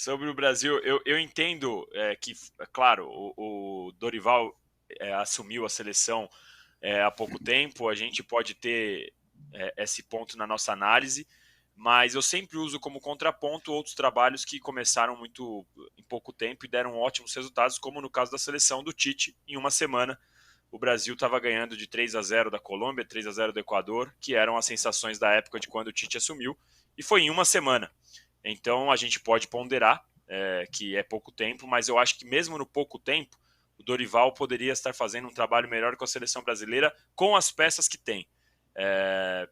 Sobre o Brasil, eu entendo que, é claro, o Dorival assumiu a seleção há pouco tempo, a gente pode ter esse ponto na nossa análise, mas eu sempre uso como contraponto outros trabalhos que começaram muito em pouco tempo e deram ótimos resultados, como no caso da seleção do Tite, em uma semana. O Brasil estava ganhando de 3-0 da Colômbia, 3-0 do Equador, que eram as sensações da época de quando o Tite assumiu, e foi em uma semana. Então a gente pode ponderar que é pouco tempo, mas eu acho que mesmo no pouco tempo, o Dorival poderia estar fazendo um trabalho melhor com a seleção brasileira com as peças que tem.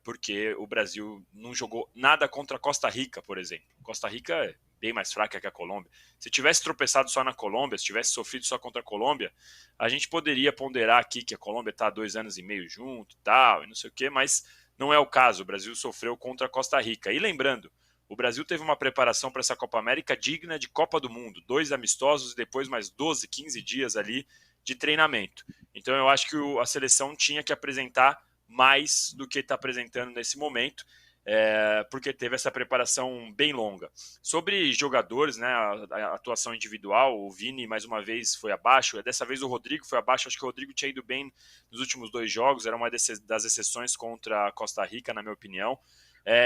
Porque o Brasil não jogou nada contra a Costa Rica, por exemplo. Costa Rica é bem mais fraca que a Colômbia. Se tivesse tropeçado só na Colômbia, se tivesse sofrido só contra a Colômbia, a gente poderia ponderar aqui que a Colômbia está há 2 anos e meio junto tal, e não sei o quê, mas não é o caso. O Brasil sofreu contra a Costa Rica. E lembrando, o Brasil teve uma preparação para essa Copa América digna de Copa do Mundo. 2 amistosos e depois mais 12, 15 dias ali de treinamento. Então eu acho que a seleção tinha que apresentar mais do que está apresentando nesse momento, porque teve essa preparação bem longa. Sobre jogadores, né, a atuação individual, o Vini mais uma vez foi abaixo, dessa vez o Rodrigo foi abaixo, acho que o Rodrigo tinha ido bem nos últimos 2 jogos, era uma das exceções contra a Costa Rica, na minha opinião.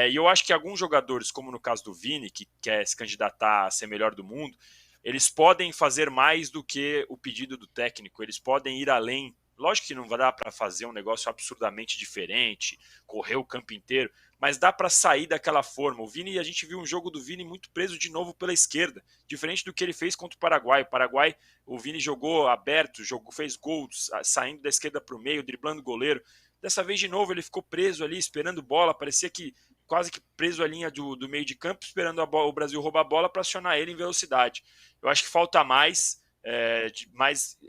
E eu acho que alguns jogadores, como no caso do Vini, que quer se candidatar a ser melhor do mundo, eles podem fazer mais do que o pedido do técnico, eles podem ir além. Lógico que não vai dar para fazer um negócio absurdamente diferente, correr o campo inteiro, mas dá para sair daquela forma. O Vini, a gente viu um jogo do Vini muito preso de novo pela esquerda, diferente do que ele fez contra o Paraguai. O Paraguai, o Vini jogou aberto, fez gols, saindo da esquerda para o meio, driblando o goleiro. Dessa vez, de novo, ele ficou preso ali, esperando bola, parecia que quase que preso à linha do meio de campo, esperando o Brasil roubar a bola para acionar ele em velocidade. Eu acho que falta mais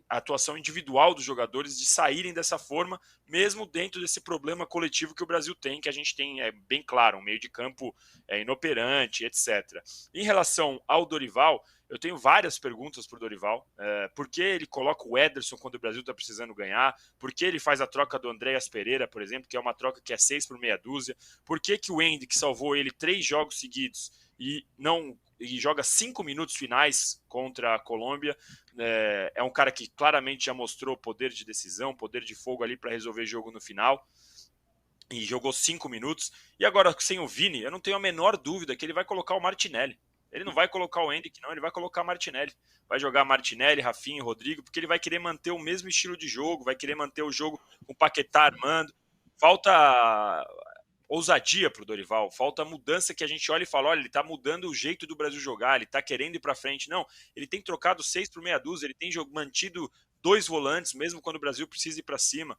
atuação individual dos jogadores de saírem dessa forma, mesmo dentro desse problema coletivo que o Brasil tem, que a gente tem, bem claro, um meio de campo inoperante, etc. Em relação ao Dorival, eu tenho várias perguntas para o Dorival. Por que ele coloca o Ederson quando o Brasil está precisando ganhar? Por que ele faz a troca do Andréas Pereira, por exemplo, que é uma troca que é 6 por meia dúzia? Por que o Andy, que salvou ele 3 jogos seguidos e joga 5 minutos finais contra a Colômbia, é um cara que claramente já mostrou poder de decisão, poder de fogo ali para resolver jogo no final, e jogou 5 minutos. E agora, sem o Vini, eu não tenho a menor dúvida que ele vai colocar o Martinelli. Ele não vai colocar o Henrique, não, ele vai colocar o Martinelli. Vai jogar Martinelli, Rafinha e Rodrigo, porque ele vai querer manter o mesmo estilo de jogo, vai querer manter o jogo com o Paquetá armando. Falta ousadia para o Dorival, falta mudança que a gente olha e fala, olha, ele está mudando o jeito do Brasil jogar, ele está querendo ir para frente. Não, ele tem trocado 6 por meia dúzia, ele tem mantido 2 volantes, mesmo quando o Brasil precisa ir para cima.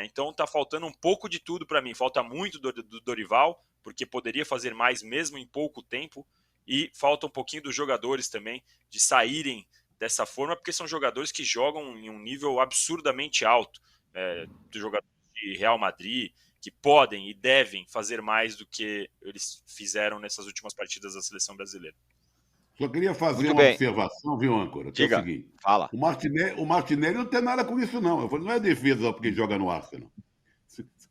Então está faltando um pouco de tudo para mim. Falta muito do Dorival, porque poderia fazer mais mesmo em pouco tempo, e falta um pouquinho dos jogadores também, de saírem dessa forma, porque são jogadores que jogam em um nível absurdamente alto, dos jogadores de Real Madrid, que podem e devem fazer mais do que eles fizeram nessas últimas partidas da seleção brasileira. Só queria fazer Muito uma bem. observação, viu, âncora? Que é o Diga, seguinte: fala. o Martinelli não tem nada com isso, não. Eu falei, não é defesa só porque joga no Arsenal.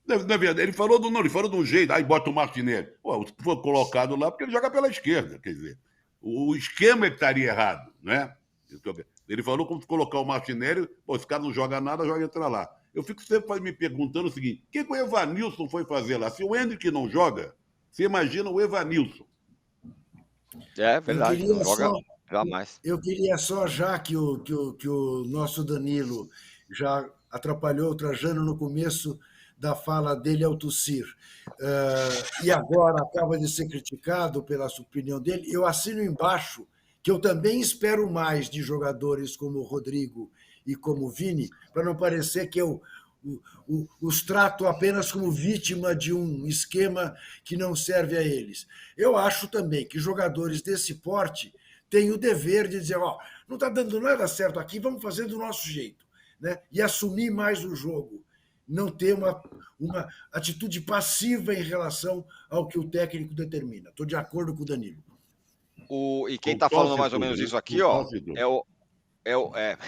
Não é verdade. Ele falou de um jeito, aí bota o Martinelli. Pô, foi colocado lá porque ele joga pela esquerda, quer dizer. O esquema é que estaria errado, né? Ele falou como colocar o Martinelli, pô, esse cara não joga nada, joga entrar lá. Eu fico sempre me perguntando o seguinte: o que o Evanilson foi fazer lá? Se o Henrique não joga, você imagina o Evanilson. É Eu verdade, não queria joga só, jamais. eu queria só, já que o nosso Danilo já atrapalhou o Trajano no começo da fala dele ao tossir, e agora acaba de ser criticado pela opinião dele, eu assino embaixo que eu também espero mais de jogadores como o Rodrigo e como o Vini, para não parecer que eu os trato apenas como vítima de um esquema que não serve a eles. Eu acho também que jogadores desse porte têm o dever de dizer, ó, não está dando nada certo aqui, vamos fazer do nosso jeito, né? E assumir mais o jogo, não ter uma atitude passiva em relação ao que o técnico determina. Estou de acordo com o Danilo. E quem Com está falando mais ou torcedor, menos né? isso aqui, Com ó, torcedor. é o, é o, é,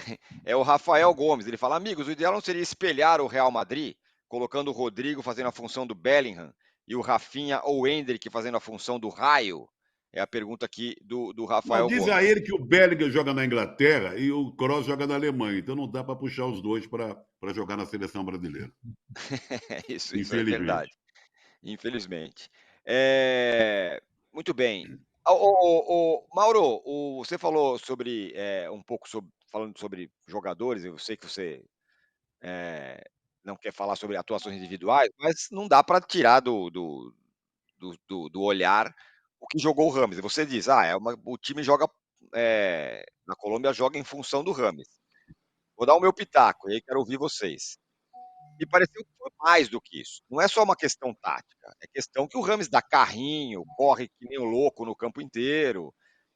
é o Rafael Gomes. Ele fala, amigos, o ideal não seria espelhar o Real Madrid, colocando o Rodrigo fazendo a função do Bellingham e o Rafinha ou o Endrick fazendo a função do Raio. É a pergunta aqui do Não, Rafael diz Gomes. a ele que o Bellingham joga na Inglaterra e o Kroos joga na Alemanha. Então não dá para puxar os dois para jogar na seleção brasileira. Isso é Infelizmente. verdade. Infelizmente. Muito bem. Mauro, você falou sobre um pouco falando sobre jogadores, eu sei que você não quer falar sobre atuações individuais, mas não dá para tirar do olhar o que jogou o Rames. Você diz, o time joga, na Colômbia joga em função do Rames. Vou dar o meu pitaco, e aí quero ouvir vocês. Me pareceu que foi mais do que isso. Não é só uma questão tática, é questão que o Rames dá carrinho, corre que nem um louco no campo inteiro.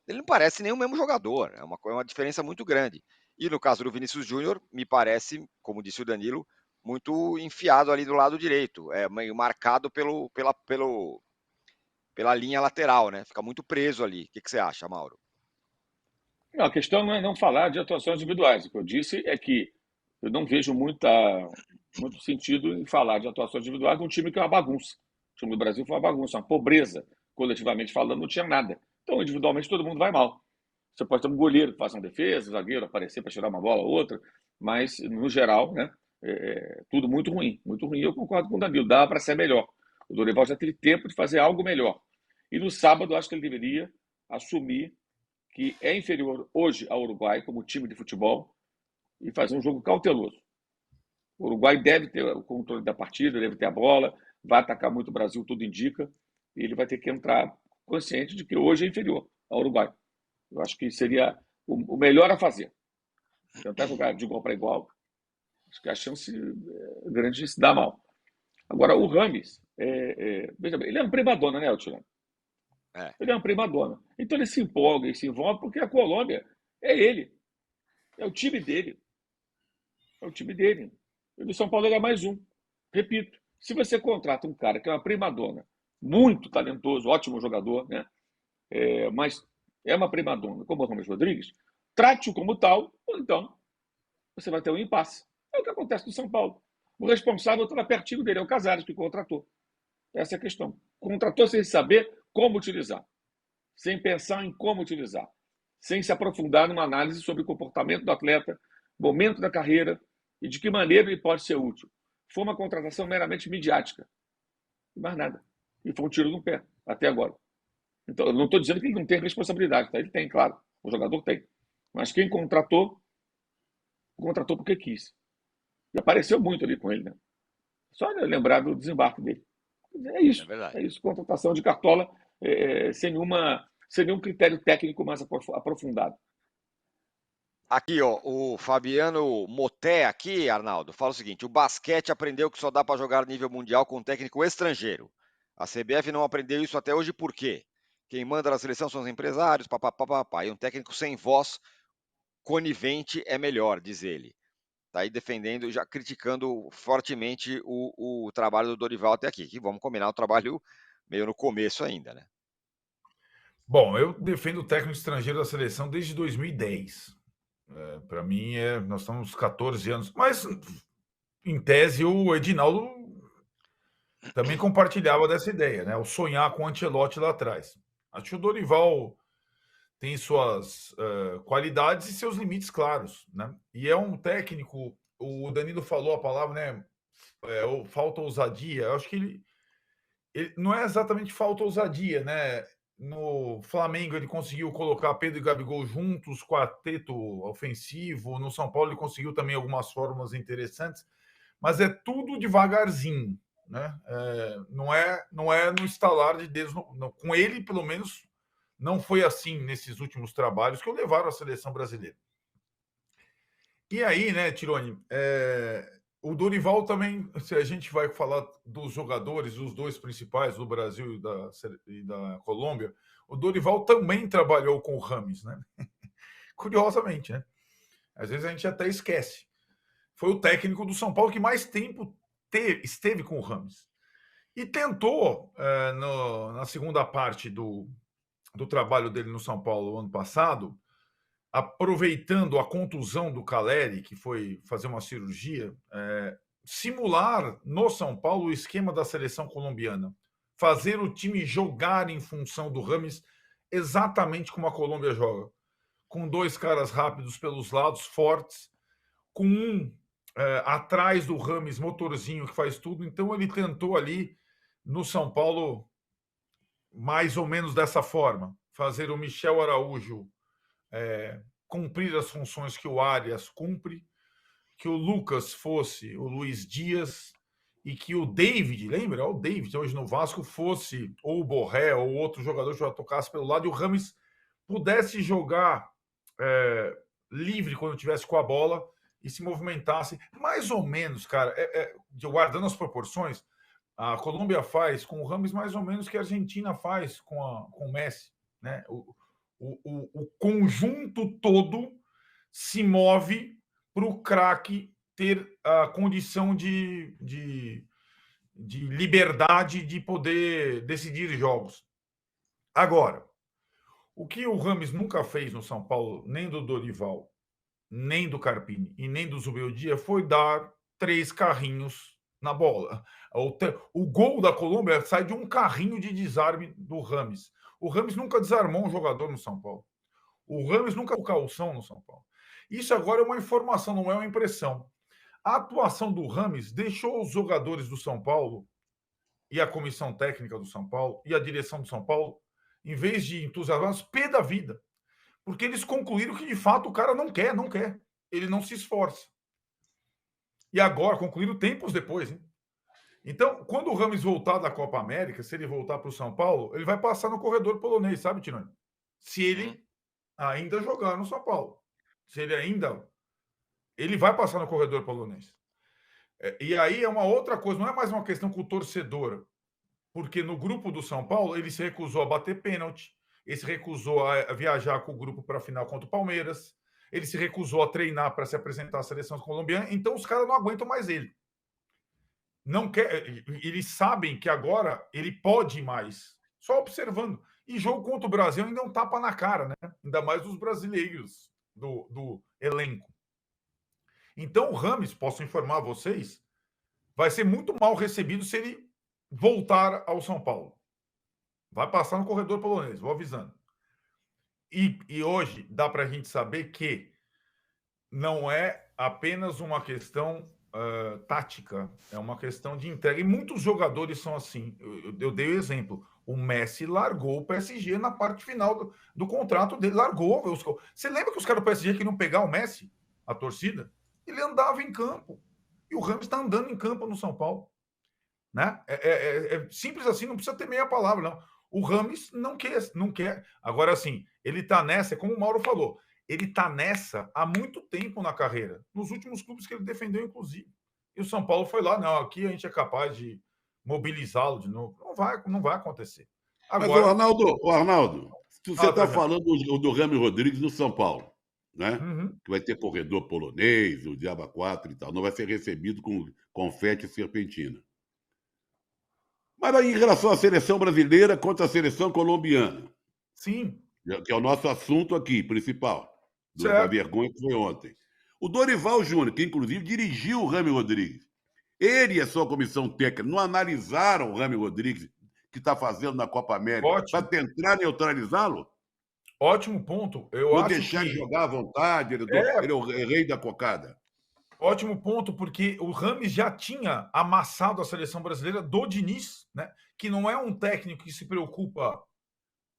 Ele não parece nem o mesmo jogador, é uma diferença muito grande. E no caso do Vinícius Júnior, me parece, como disse o Danilo, muito enfiado ali do lado direito, meio marcado pela linha lateral, né? Fica muito preso ali. O que você acha, Mauro? Não, a questão não é não falar de atuações individuais. O que eu disse é que eu não vejo muito sentido em falar de atuações individuais de um time que é uma bagunça. O time do Brasil foi uma bagunça, uma pobreza. Coletivamente falando, não tinha nada. Então, individualmente, todo mundo vai mal. Você pode ter um goleiro que faça uma defesa, um zagueiro aparecer para tirar uma bola ou outra, mas, no geral, né, tudo muito ruim. Muito ruim. Eu concordo com o Danilo, dá para ser melhor. O Dorival já teve tempo de fazer algo melhor. E no sábado, acho que ele deveria assumir que é inferior hoje ao Uruguai como time de futebol e fazer um jogo cauteloso. O Uruguai deve ter o controle da partida, deve ter a bola, vai atacar muito o Brasil, tudo indica, e ele vai ter que entrar consciente de que hoje é inferior ao Uruguai. Eu acho que seria o melhor a fazer. Tentar jogar de igual para igual, acho que a chance é grande de se dar mal. Agora, o Rames, veja bem, ele é um primadona, né, Altirano? Ele é uma primadona. Então ele se empolga e se envolve porque a Colômbia é ele. É o time dele. É o time dele. E o São Paulo era mais um. Repito, se você contrata um cara que é uma primadona, muito talentoso, ótimo jogador, né? Mas é uma primadona, como o Ramos Rodrigues, trate-o como tal, ou então você vai ter um impasse. É o que acontece no São Paulo. O responsável está pertinho dele, é o Casares que contratou. Essa é a questão. Contratou sem saber como utilizar, sem pensar em como utilizar, sem se aprofundar numa análise sobre o comportamento do atleta, momento da carreira e de que maneira ele pode ser útil. Foi uma contratação meramente midiática. E mais nada. E foi um tiro no pé, até agora. Então, eu não estou dizendo que ele não tem responsabilidade, tá? Ele tem, claro. O jogador tem. Mas quem contratou porque quis. E apareceu muito ali com ele, né? Só lembrar do desembarque dele. É isso. É isso. Contratação de cartola sem nenhum critério técnico mais aprofundado. Aqui, ó, o Fabiano Moté aqui, Arnaldo, fala o seguinte: o basquete aprendeu que só dá para jogar nível mundial com técnico estrangeiro. A CBF não aprendeu isso até hoje por quê? Quem manda na seleção são os empresários, papapá. E um técnico sem voz, conivente, é melhor, diz ele. Tá aí defendendo, já criticando fortemente o trabalho do Dorival até aqui. Que vamos combinar o trabalho meio no começo ainda, né? Bom, eu defendo o técnico estrangeiro da seleção desde 2010. Para mim, nós estamos 14 anos. Mas, em tese, o Edinaldo também compartilhava dessa ideia, né? O sonhar com o Ancelotti lá atrás. Acho que o Dorival tem suas qualidades e seus limites claros, né? E é um técnico, o Danilo falou a palavra, né? Falta ousadia. Eu acho que ele não é exatamente falta ousadia, né? No Flamengo ele conseguiu colocar Pedro e Gabigol juntos, quarteto ofensivo. No São Paulo ele conseguiu também algumas fórmulas interessantes, mas é tudo devagarzinho, né? Não é no estalar de dedos. Com ele, pelo menos, não foi assim nesses últimos trabalhos que o levaram à seleção brasileira. E aí, né, Tironi, o Dorival também, se a gente vai falar dos jogadores, os dois principais do Brasil e da Colômbia, o Dorival também trabalhou com o Rames, né? Curiosamente, né? Às vezes a gente até esquece. Foi o técnico do São Paulo que mais tempo esteve com o Rames. E tentou, na segunda parte do trabalho dele no São Paulo ano passado, aproveitando a contusão do Caleri, que foi fazer uma cirurgia, simular no São Paulo o esquema da seleção colombiana. Fazer o time jogar em função do Rames exatamente como a Colômbia joga, com 2 caras rápidos pelos lados, fortes, com um atrás do Rames, motorzinho, que faz tudo. Então ele tentou ali no São Paulo mais ou menos dessa forma, fazer o Michel Araújo cumprir as funções que o Arias cumpre, que o Lucas fosse o Luiz Dias e que o David, lembra? O David hoje no Vasco fosse ou o Borré ou outro jogador que já tocasse pelo lado e o Rames pudesse jogar livre quando tivesse com a bola e se movimentasse mais ou menos, cara, guardando as proporções. A Colômbia faz com o Rames mais ou menos que a Argentina faz com o Messi, né? O conjunto todo se move para o craque ter a condição de liberdade de poder decidir jogos. Agora, o que o Rames nunca fez no São Paulo, nem do Dorival, nem do Carpini e nem do Zubeldia, foi dar 3 carrinhos na bola. O gol da Colômbia sai de um carrinho de desarme do Rames. O Rames nunca desarmou um jogador no São Paulo. O Rames nunca deu calção no São Paulo. Isso agora é uma informação, não é uma impressão. A atuação do Rames deixou os jogadores do São Paulo e a comissão técnica do São Paulo e a direção do São Paulo, em vez de entusiasmados, pé da vida. Porque eles concluíram que, de fato, o cara não quer. Ele não se esforça. E agora, concluíram tempos depois, hein? Então, quando o Rames voltar da Copa América, se ele voltar para o São Paulo, ele vai passar no corredor polonês, sabe, Tironi? Se ele ainda jogar no São Paulo. Se ele ainda... Ele vai passar no corredor polonês. E aí é uma outra coisa, não é mais uma questão com o torcedor, porque no grupo do São Paulo ele se recusou a bater pênalti, ele se recusou a viajar com o grupo para a final contra o Palmeiras, ele se recusou a treinar para se apresentar à seleção colombiana, então os caras não aguentam mais ele. Não quer, eles sabem que agora ele pode mais, só observando. E jogo contra o Brasil ainda é um tapa na cara, né? Ainda mais dos brasileiros do elenco. Então o Rames, posso informar vocês, vai ser muito mal recebido se ele voltar ao São Paulo. Vai passar no corredor polonês, vou avisando. E hoje dá para a gente saber que não é apenas uma questão tática, é uma questão de entrega. E muitos jogadores são assim. Eu dei o exemplo. O Messi largou o PSG na parte final do contrato dele. Largou. Você lembra que os caras do PSG queriam pegar o Messi, a torcida? Ele andava em campo. E o Rames está andando em campo no São Paulo. Né? É simples assim, não precisa ter meia palavra, não. O Rames não quer. Agora, assim, ele está nessa, como o Mauro falou, ele está nessa há muito tempo na carreira, nos últimos clubes que ele defendeu, inclusive. E o São Paulo foi lá, não, aqui a gente é capaz de mobilizá-lo de novo. Não vai acontecer. Agora, mas, Arnaldo, você está falando do Rames Rodrigues no São Paulo, né? Que vai ter corredor polonês, o Diaba 4 e tal, não vai ser recebido com confete e serpentina. Mas aí, em relação à seleção brasileira contra a seleção colombiana. Sim. Que é o nosso assunto aqui, principal, da vergonha que foi ontem. O Dorival Júnior, que inclusive dirigiu o Rames Rodrigues, ele e a sua comissão técnica não analisaram o Rames Rodrigues que está fazendo na Copa América para tentar neutralizá-lo? Ótimo ponto. Não deixar ele jogar à vontade, ele é o rei da cocada. Ótimo ponto, porque o Rames já tinha amassado a seleção brasileira do Diniz, né? Que não é um técnico que se preocupa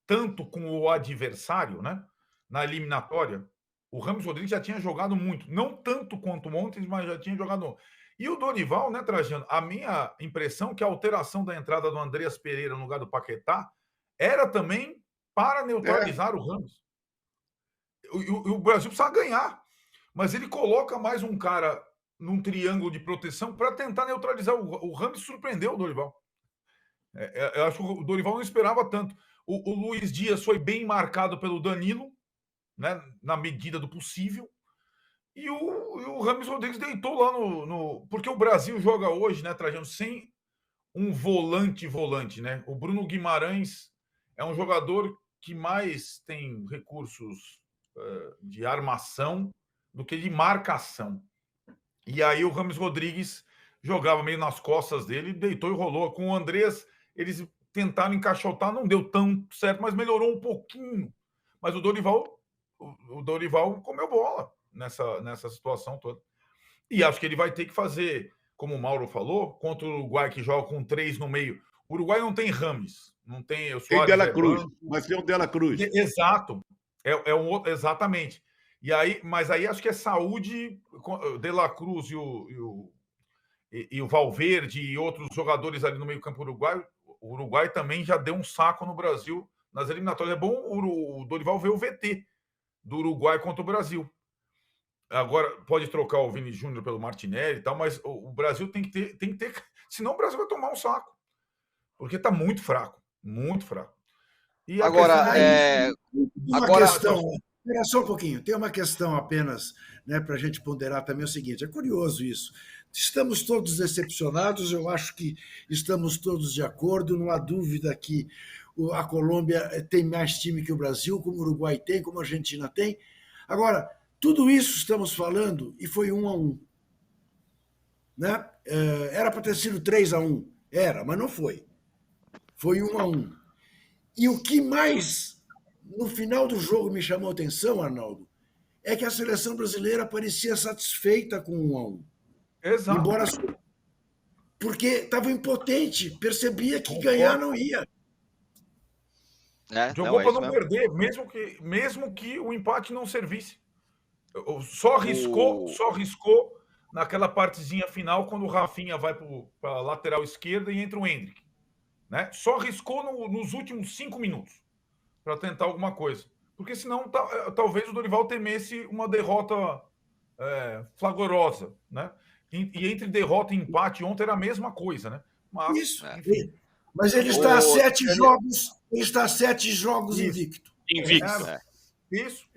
tanto com o adversário, né? Na eliminatória. O Rames Rodrigues já tinha jogado muito. Não tanto quanto ontem, mas já tinha jogado. E o Dorival, né, Trajano? A minha impressão é que a alteração da entrada do Andreas Pereira no lugar do Paquetá era também para neutralizar o Rames. O Brasil precisava ganhar. Mas ele coloca mais um cara num triângulo de proteção para tentar neutralizar. O Rames surpreendeu o Dorival. Eu acho que o Dorival não esperava tanto. O Luiz Dias foi bem marcado pelo Danilo, né, na medida do possível. E o Rames Rodrigues deitou lá no... Porque o Brasil joga hoje, né, Trajano, sem um volante, né? O Bruno Guimarães é um jogador que mais tem recursos de armação do que de marcação. E aí o Rames Rodrigues jogava meio nas costas dele, deitou e rolou. Com o Andrés, eles tentaram encaixotar, não deu tão certo, mas melhorou um pouquinho. Mas o Dorival comeu bola nessa situação toda. E acho que ele vai ter que fazer, como o Mauro falou, contra o Uruguai, que joga com 3 no meio. O Uruguai não tem Rames, não tem o Tem Suárez. Dela Cruz, mas tem o Dela Cruz. Exato. Exatamente. Mas aí acho que é saúde. De La Cruz e o Valverde e outros jogadores ali no meio-campo uruguaio. O Uruguai também já deu um saco no Brasil nas eliminatórias. É bom o Dorival ver o VT do Uruguai contra o Brasil. Agora, pode trocar o Vini Júnior pelo Martinelli e tal, mas o Brasil tem que ter. Senão o Brasil vai tomar um saco. Porque está muito fraco. Muito fraco. E agora, questão. Espera só um pouquinho. Tem uma questão apenas, né, para a gente ponderar também o seguinte. É curioso isso. Estamos todos decepcionados, eu acho que estamos todos de acordo, não há dúvida que a Colômbia tem mais time que o Brasil, como o Uruguai tem, como a Argentina tem. Agora, tudo isso estamos falando e foi 1-1. Né? Era para ter sido 3-1. Era, mas não foi. Foi 1-1. E o que mais, no final do jogo, me chamou a atenção, Arnaldo, é que a seleção brasileira parecia satisfeita com 1-1. Exato. Embora, porque estava impotente, percebia que ganhar não ia. Jogou para não perder, mesmo que o empate não servisse. Só riscou naquela partezinha final, quando o Rafinha vai para a lateral esquerda e entra o Endrick. Né? Só riscou nos últimos 5 minutos para tentar alguma coisa. Porque senão talvez o Dorival temesse uma derrota flagrosa. Né? E entre derrota e empate ontem era a mesma coisa, né? Mas, isso. Enfim. Mas ele está a 7 jogos. Ele está a 7 jogos invicto. Invicto. Isso.